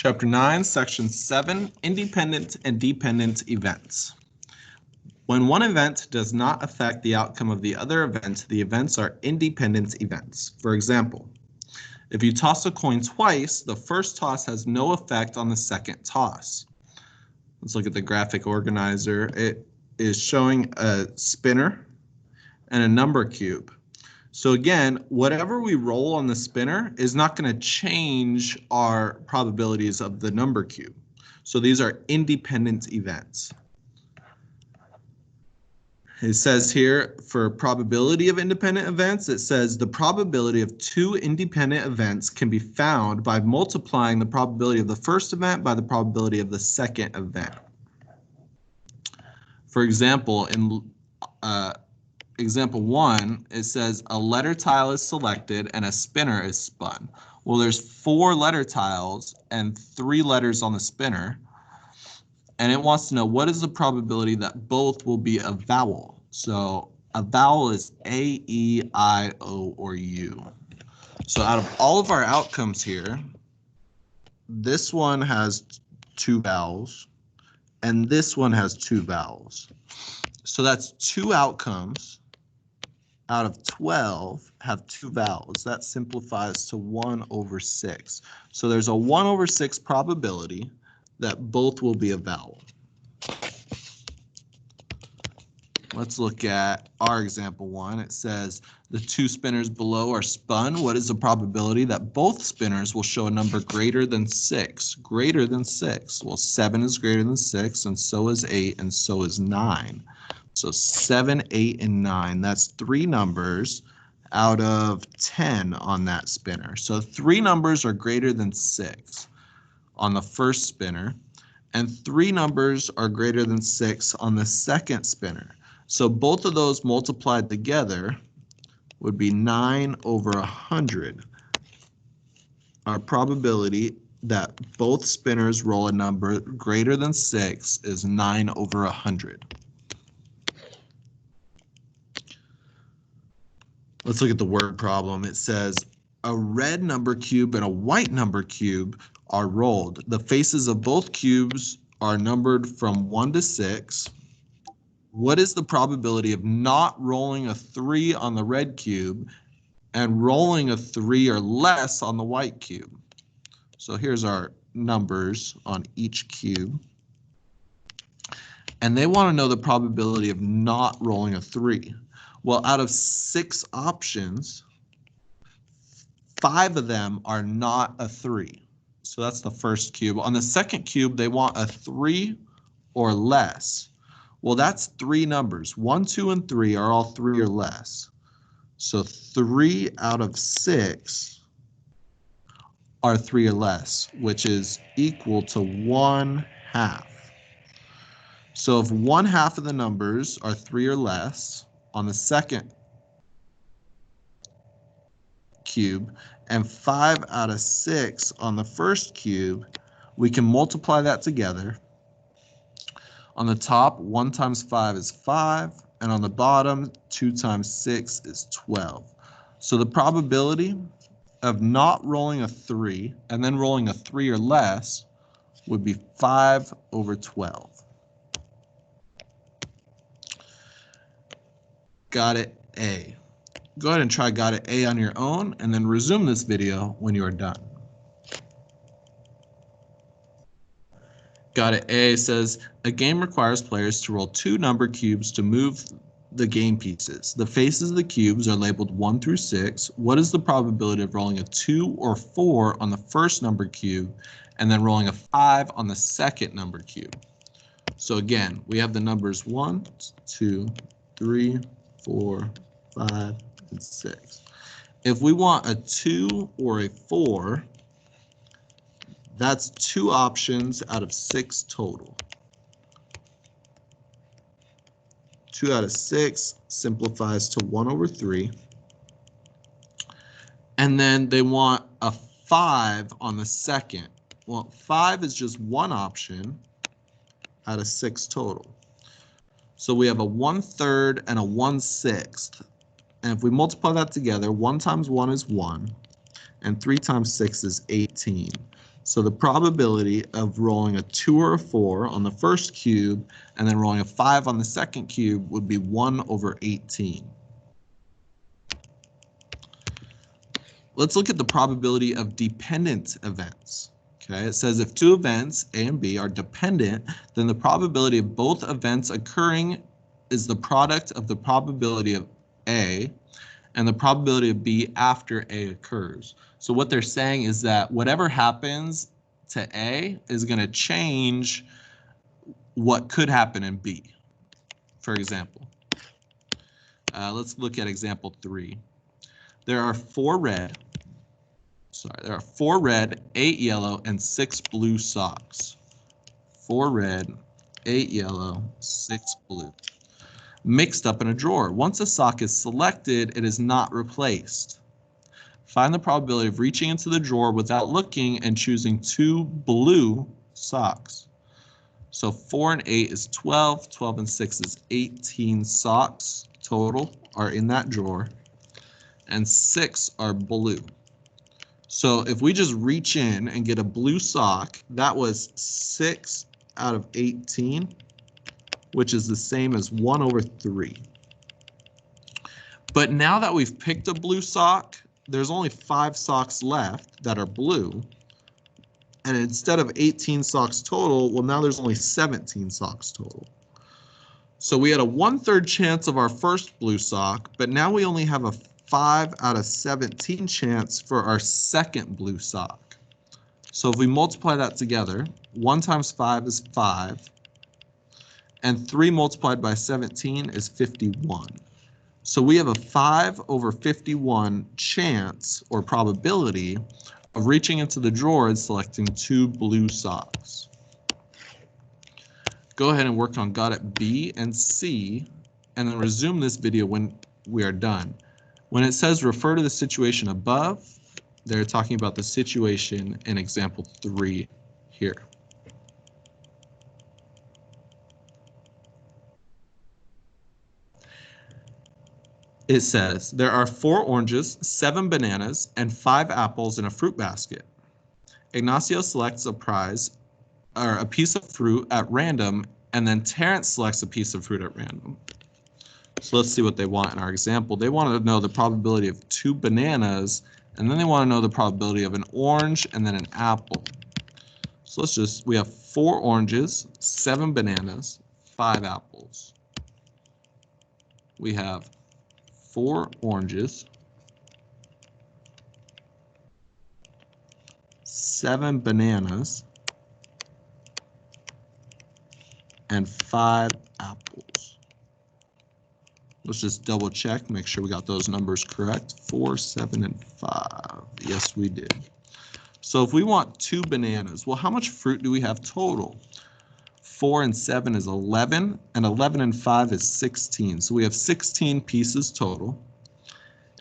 Chapter 9, Section 7, Independent and Dependent Events. When one event does not affect the outcome of the other event, the events are independent events. For example, if you toss a coin twice, the first toss has no effect on the second toss. Let's look at the graphic organizer. It is showing a spinner and a number cube. So again, whatever we roll on the spinner is not going to change our probabilities of the number cube. So these are independent events. It says here for probability of independent events, it says the probability of two independent events can be found by multiplying the probability of the first event by the probability of the second event. For example, in Example 1, it says a letter tile is selected and a spinner is spun. Well, there's 4 letter tiles and 3 letters on the spinner, and it wants to know what is the probability that both will be a vowel. So a vowel is A, E, I, O, or U. So out of all of our outcomes here, this one has 2 vowels, and this one has 2 vowels. So that's 2 outcomes out of 12 have 2 vowels. That simplifies to 1/6. So there's a 1/6 probability that both will be a vowel. Let's look at our example 1. It says the 2 spinners below are spun. What is the probability that both spinners will show a number greater than 6? Greater than 6. Well, 7 is greater than 6, and so is 8, and so is 9. So 7, 8, and 9, that's 3 numbers out of 10 on that spinner. So 3 numbers are greater than 6 on the first spinner, and 3 numbers are greater than 6 on the second spinner. So both of those multiplied together would be 9/100. Our probability that both spinners roll a number greater than 6 is 9/100. Let's look at the word problem. It says a red number cube and a white number cube are rolled. The faces of both cubes are numbered from 1 to 6. What is the probability of not rolling a 3 on the red cube and rolling a 3 or less on the white cube? So here's our numbers on each cube. And they want to know the probability of not rolling a 3. Well, out of 6 options, 5 of them are not a 3. So that's the first cube. On the second cube, they want a 3 or less. Well, that's 3 numbers. 1, 2, and 3 are all 3 or less. So 3 out of 6 are 3 or less, which is equal to 1/2. So if 1/2 of the numbers are 3 or less on the second cube and 5 out of 6 on the first cube, we can multiply that together. On the top, 1 times 5 is 5, and on the bottom, 2 times 6 is 12. So the probability of not rolling a 3 and then rolling a 3 or less would be 5/12. Got it A. Go ahead and try Got It A on your own, and then resume this video when you are done. Got It A says, a game requires players to roll 2 number cubes to move the game pieces. The faces of the cubes are labeled 1 through 6. What is the probability of rolling a 2 or 4 on the first number cube and then rolling a 5 on the second number cube? So again, we have the numbers 1, 2, 3, 4, 5, and 6. If we want a 2 or a 4, that's 2 options out of 6 total. 2 out of 6 simplifies to 1/3. And then they want a 5 on the second. Well, 5 is just 1 option out of 6 total. So we have a 1/3 and a 1/6. And if we multiply that together, 1 times 1 is 1, and 3 times 6 is 18. So the probability of rolling a 2 or a 4 on the first cube and then rolling a 5 on the second cube would be 1 over 18. Let's look at the probability of dependent events. Okay, it says if two events, A and B, are dependent, then the probability of both events occurring is the product of the probability of A and the probability of B after A occurs. So what they're saying is that whatever happens to A is going to change what could happen in B. For example, let's look at example 3. There are 4 red, 8 yellow, and 6 blue socks. 4 red, 8 yellow, 6 blue. Mixed up in a drawer. Once a sock is selected, it is not replaced. Find the probability of reaching into the drawer without looking and choosing 2 blue socks. So 4 and 8 is 12, 12 and 6 is 18 socks total are in that drawer, and 6 are blue. So if we just reach in and get a blue sock, that was 6 out of 18, which is the same as 1 over 3. But now that we've picked a blue sock, there's only 5 socks left that are blue. And instead of 18 socks total, well, now there's only 17 socks total. So we had a 1/3 chance of our first blue sock, but now we only have a 5 out of 17 chance for our second blue sock. So if we multiply that together, 1 times 5 is 5, and 3 multiplied by 17 is 51. So we have a 5 over 51 chance or probability of reaching into the drawer and selecting 2 blue socks. Go ahead and work on got it B and C, and then resume this video when we are done. When it says refer to the situation above, they're talking about the situation in example 3 here. It says there are 4 oranges, 7 bananas, and 5 apples in a fruit basket. Ignacio selects a prize or a piece of fruit at random, and then Terrence selects a piece of fruit at random. So let's see what they want in our example. They want to know the probability of 2 bananas, and then they want to know the probability of an orange and then an apple. So we have 4 oranges, 7 bananas, 5 apples. We have 4 oranges, 7 bananas, and 5 apples. Let's just double check, make sure we got those numbers correct. 4, 7, and 5. Yes, we did. So if we want 2 bananas, well, how much fruit do we have total? 4 and 7 is 11, and 11 and 5 is 16. So we have 16 pieces total,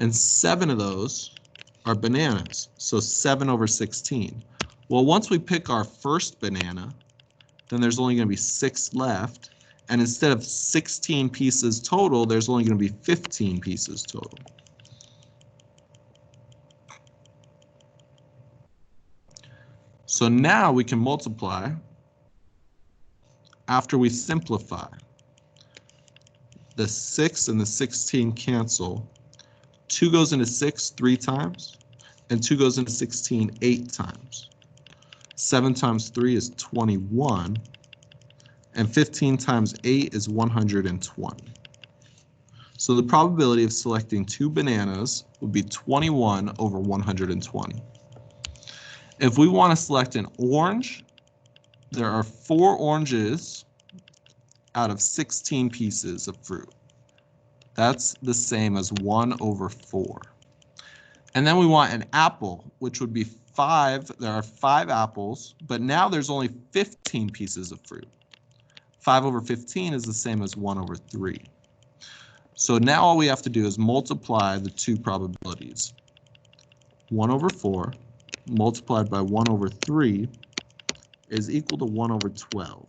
and 7 of those are bananas, so 7 over 16. Well, once we pick our first banana, then there's only going to be 6 left, and instead of 16 pieces total, there's only going to be 15 pieces total. So now we can multiply after we simplify. The 6 and the 16 cancel. 2 goes into 6 3 times, and 2 goes into 16 8 times. 7 times 3 is 21, and 15 times 8 is 120. So the probability of selecting 2 bananas would be 21 over 120. If we want to select an orange, there are 4 oranges out of 16 pieces of fruit. That's the same as 1 over 4. And then we want an apple, which would be 5. There are 5 apples, but now there's only 15 pieces of fruit. 5 over 15 is the same as 1 over 3. So now all we have to do is multiply the 2 probabilities. 1 over 4 multiplied by 1 over 3 is equal to 1 over 12.